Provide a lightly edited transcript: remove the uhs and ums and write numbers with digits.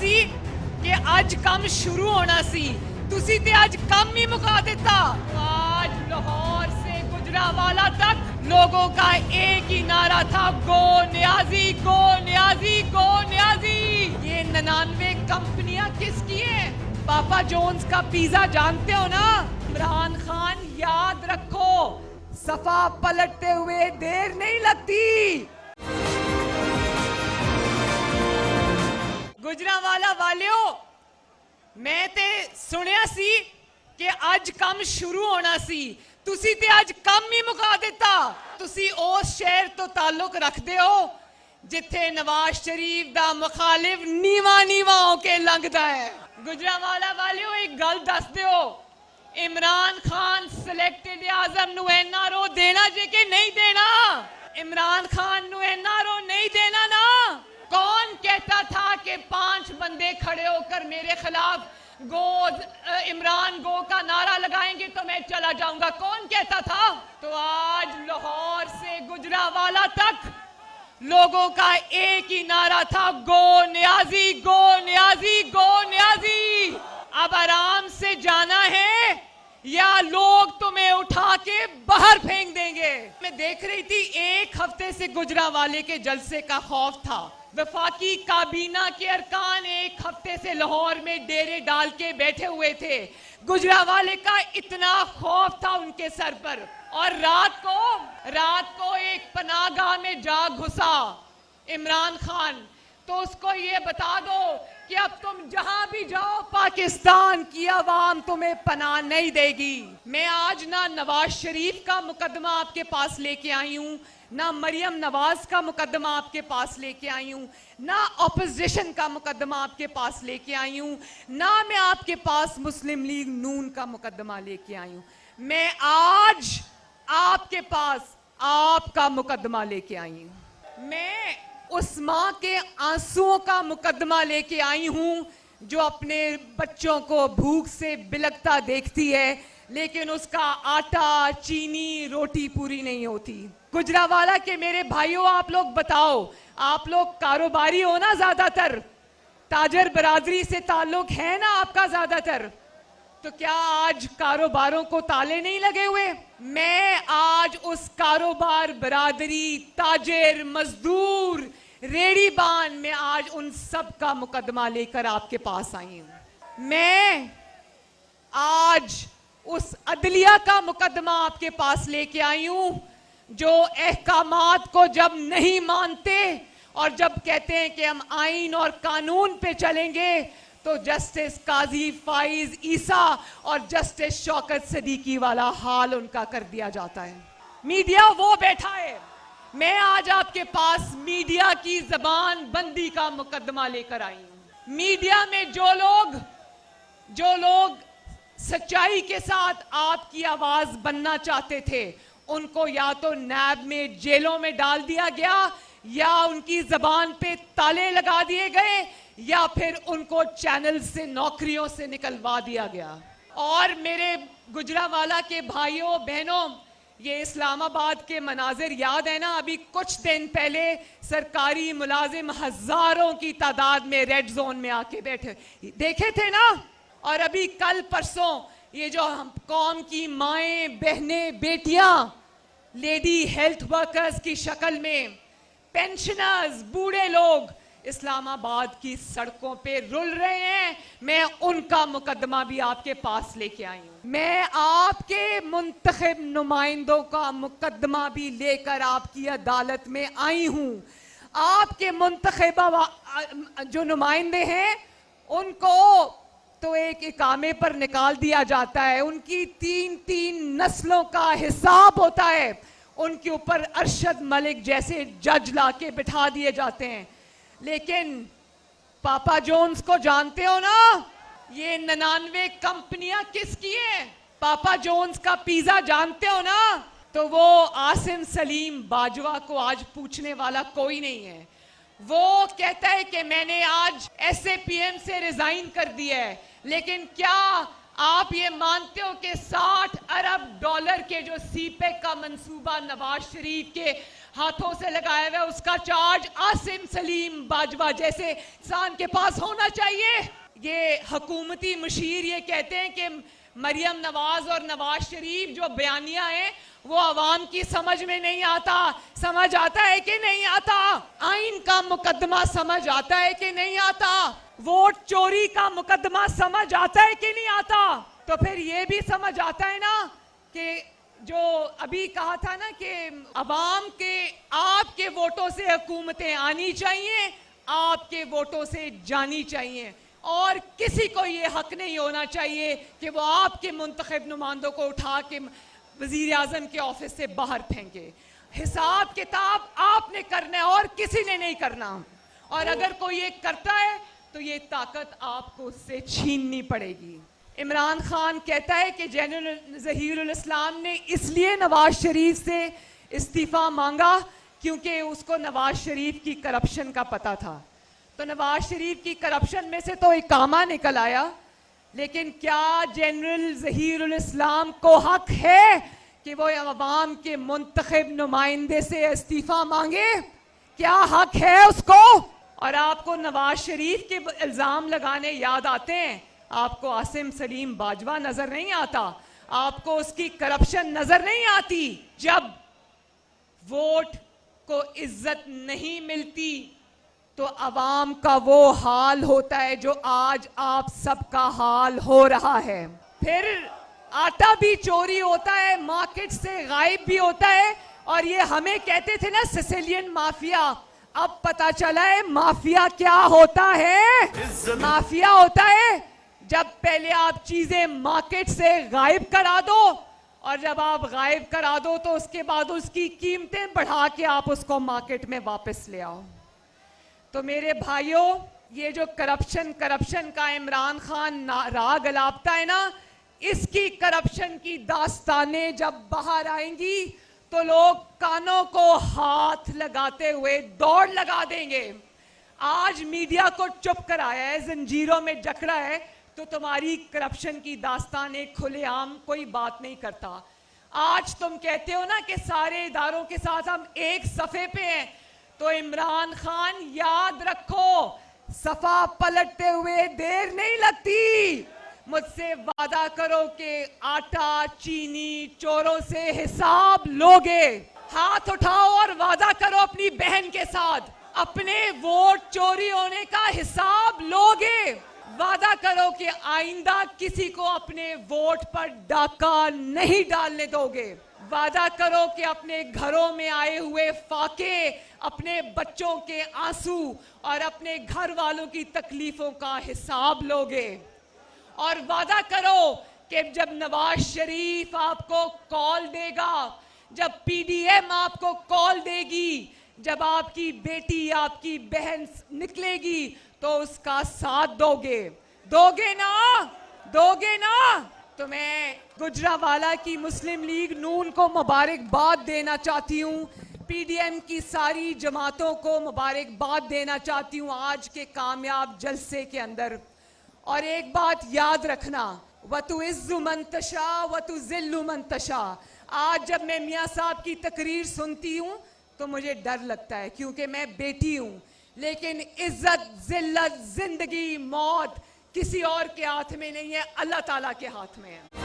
सी कि आज काम शुरू होना सी, तुसी ते आज काम ही मुका देता। आज लाहौर से गुजरांवाला तक लोगों का एक ही नारा था, गो न्याजी, गो न्याजी, गो न्याजी। ये 99 कंपनियां किसकी हैं? पापा जोन्स का पिज्जा जानते हो ना? इमरान खान याद रखो, सफा पलटते हुए देर नहीं लगती। गुजरांवाला वालियो, मैं ते सुनिया सी कि आज काम शुरू होना सी, तुसी ते आज काम ही मुका देता। तुसी उस शहर तो ताल्लुक रखते हो जिथे नवाज शरीफ दा मुखालिफ नीवा नीवा होके लंघदा है। गुजरांवाला वालियो, एक गल दस दियो, इमरान खान सिलेक्टेड आजम नू एनआरओ देना जे कि नहीं देना? इमरान खान नू एनआरओ नहीं देना ना? कौन कहता था कि 5 बंदे खड़े होकर मेरे खिलाफ गो इमरान गो का नारा लगाएंगे तो मैं चला जाऊंगा? कौन कहता था? तो आज लाहौर से गुजरांवाला तक लोगों का एक ही नारा था, गो न्याजी, गो न्याजी, गो न्याजी। अब आराम से जाना है या लोग तुम्हें उठा के बाहर फेंक देंगे। मैं देख रही थी, एक हफ्ते से गुजरांवाले के जलसे का खौफ था। वफाकी काबीना के अरकान एक हफ्ते से लाहौर में डेरे डाल के बैठे हुए थे। गुजरांवाले का इतना खौफ था उनके सर पर। और रात को एक पनाहगाह में जा घुसा इमरान खान, तो उसको ये बता दो कि अब तुम जहां भी जाओ पाकिस्तान की आवाम तुम्हें पनाह नहीं देगी। मैं आज ना नवाज शरीफ का मुकदमा आपके पास लेके आई हूं, ना मरियम नवाज का मुकदमा आपके पास लेके आई हूं, ना ऑपोजिशन का मुकदमा आपके पास लेके आई हूं, ना मैं आपके पास मुस्लिम लीग नून का मुकदमा लेके आई हूं। मैं आज आपके पास आपका मुकदमा लेके आई हूं। मैं उस मां के आंसुओं का मुकदमा लेके आई हूं जो अपने बच्चों को भूख से बिलखता देखती है, लेकिन उसका आटा, चीनी, रोटी पूरी नहीं होती। गुजरांवाला के मेरे भाइयों, आप लोग बताओ, आप लोग कारोबारी हो ना ज्यादातर, ताजर बरादरी से ताल्लुक है ना आपका ज्यादातर, तो क्या आज कारोबारों को ताले नहीं लगे हुए? मैं आज उस कारोबार, बरादरी, ताजर, मजदूर, रेड़ीबान में आज उन सब का मुकदमा लेकर आपके पास आई हूं। मैं आज उस अदलिया का मुकदमा आपके पास लेके आई हूं जो अहकामात को जब नहीं मानते और जब कहते हैं कि हम आइन और कानून पे चलेंगे, तो जस्टिस काजी फाइज ईसा और जस्टिस शौकत सदीकी वाला हाल उनका कर दिया जाता है। मीडिया वो बैठा है। मैं आज आपके पास मीडिया की जबान बंदी का मुकदमा लेकर आई हूं। मीडिया में जो लोग सच्चाई के साथ आपकी आवाज बनना चाहते थे, उनको या तो नैब में जेलों में डाल दिया गया, या उनकी जबान पे ताले लगा दिए गए, या फिर उनको चैनल से, नौकरियों से निकलवा दिया गया। और मेरे गुजरांवाला के भाइयों बहनों, ये इस्लामाबाद के मनाजिर याद है ना? अभी कुछ दिन पहले सरकारी मुलाजिम हजारों की तादाद में रेड जोन में आके बैठे देखे थे ना? और अभी कल परसों ये जो हम कौम की माएं, बहनें, बेटियां लेडी हेल्थ वर्कर्स की शक्ल में, पेंशनर्स, बूढ़े लोग इस्लामाबाद की सड़कों पे रुल रहे हैं, मैं उनका मुकदमा भी आपके पास लेके आई हूं। मैं आपके मुंतखब नुमाइंदों का मुकदमा भी लेकर आपकी अदालत में आई हूं। आपके मुंतखबा जो नुमाइंदे हैं, उनको तो एक इकामे पर निकाल दिया जाता है, उनकी 3-3 नस्लों का हिसाब होता है, उनके ऊपर अरशद मलिक जैसे जज लाके बिठा दिए जाते हैं। लेकिन पापा जोन्स को जानते हो ना? ये 99 कंपनियां किसकी हैं? पापा जोन्स का पिज्जा जानते हो ना? तो वो आसिम सलीम बाजवा को आज पूछने वाला कोई नहीं है। वो कहता है कि मैंने आज SAPM से रिजाइन कर दिया है, लेकिन क्या आप ये मानते हो कि $60 अरब के जो सीपेक का मंसूबा नवाज शरीफ के हाथों से लगाया हुआ है, उसका चार्ज आसिम सलीम बाजवा जैसे इंसान के पास होना चाहिए। ये हुकूमती मुशीर ये कहते हैं कि मरियम नवाज और नवाज शरीफ जो बयानिया है वो आवाम की समझ में नहीं आता। समझ आता है कि नहीं आता? आइन का मुकदमा समझ आता है कि नहीं आता? वोट चोरी का मुकदमा समझ आता है कि नहीं आता? तो फिर ये भी समझ आता है ना कि जो अभी कहा था ना कि अवाम के आपके वोटों से हुकूमतें आनी चाहिए, आपके वोटों से जानी चाहिए, और किसी को ये हक नहीं होना चाहिए कि वो आपके मुंतखब नुमाइंदों को उठा के वजीर आजम के ऑफिस से बाहर फेंके। हिसाब किताब आपने करना है और किसी ने नहीं करना। और अगर कोई ये करता है तो ये ताकत आपको उससे छीननी पड़ेगी। इमरान खान कहता है कि जनरल ज़हीरुल इस्लाम ने इसलिए नवाज शरीफ से इस्तीफ़ा मांगा क्योंकि उसको नवाज शरीफ की करप्शन का पता था। तो नवाज शरीफ की करप्शन में से तो इकामा निकल आया, लेकिन क्या जनरल ज़हीरुल इस्लाम को हक है कि वो अवाम के मुंतखब नुमाइंदे से इस्तीफ़ा मांगे? क्या हक है उसको? और आपको नवाज शरीफ के इल्ज़ाम लगाने याद आते हैं, आपको आसिम सलीम बाजवा नजर नहीं आता, आपको उसकी करप्शन नजर नहीं आती। जब वोट को इज्जत नहीं मिलती तो अवाम का वो हाल होता है जो आज आप सबका हाल हो रहा है। फिर आटा भी चोरी होता है, मार्केट से गायब भी होता है। और ये हमें कहते थे ना सिसिलियन माफिया, अब पता चला है माफिया क्या होता है। माफिया होता है जब पहले आप चीजें मार्केट से गायब करा दो, और जब आप गायब करा दो तो उसके बाद उसकी कीमतें बढ़ा के आप उसको मार्केट में वापस ले आओ। तो मेरे भाइयों, ये जो करप्शन का इमरान खान राग अलापता है ना, इसकी करप्शन की दास्तानें जब बाहर आएंगी तो लोग कानों को हाथ लगाते हुए दौड़ लगा देंगे। आज मीडिया को चुप कराया है, जंजीरों में जकड़ा है, तो तुम्हारी करप्शन की दास्तानें खुलेआम कोई बात नहीं करता। आज तुम कहते हो ना कि सारे इदारों के साथ हम एक सफे पे हैं, तो इमरान खान याद रखो, सफा पलटते हुए देर नहीं लगती। मुझसे वादा करो कि आटा चीनी चोरों से हिसाब लोगे। हाथ उठाओ और वादा करो अपनी बहन के साथ, अपने वोट चोरी होने का हिसाब लोगे। वादा करो कि आइंदा किसी को अपने वोट पर डाका नहीं डालने दोगे। वादा करो कि अपने घरों में आए हुए फाके, अपने बच्चों के आंसू और अपने घर वालों की तकलीफों का हिसाब लोगे। और वादा करो कि जब नवाज शरीफ आपको कॉल देगा, जब पीडीएम आपको कॉल देगी, जब आपकी बेटी आपकी बहन निकलेगी तो उसका साथ दोगे ना। तो मैं गुजरावाला की मुस्लिम लीग नून को मुबारकबाद देना चाहती हूँ, पीडीएम की सारी जमातों को मुबारकबाद देना चाहती हूँ आज के कामयाब जलसे के अंदर। और एक बात याद रखना, वतुइज़्ज़ु मन तशा वतुज़िल्लु मन तशा। आज जब मैं मियाँ साहब की तकरीर सुनती हूँ तो मुझे डर लगता है, क्योंकि मैं बेटी हूँ, लेकिन इज्जत, जिल्लत, जिंदगी, मौत किसी और के हाथ में नहीं है, अल्लाह ताला के हाथ में है।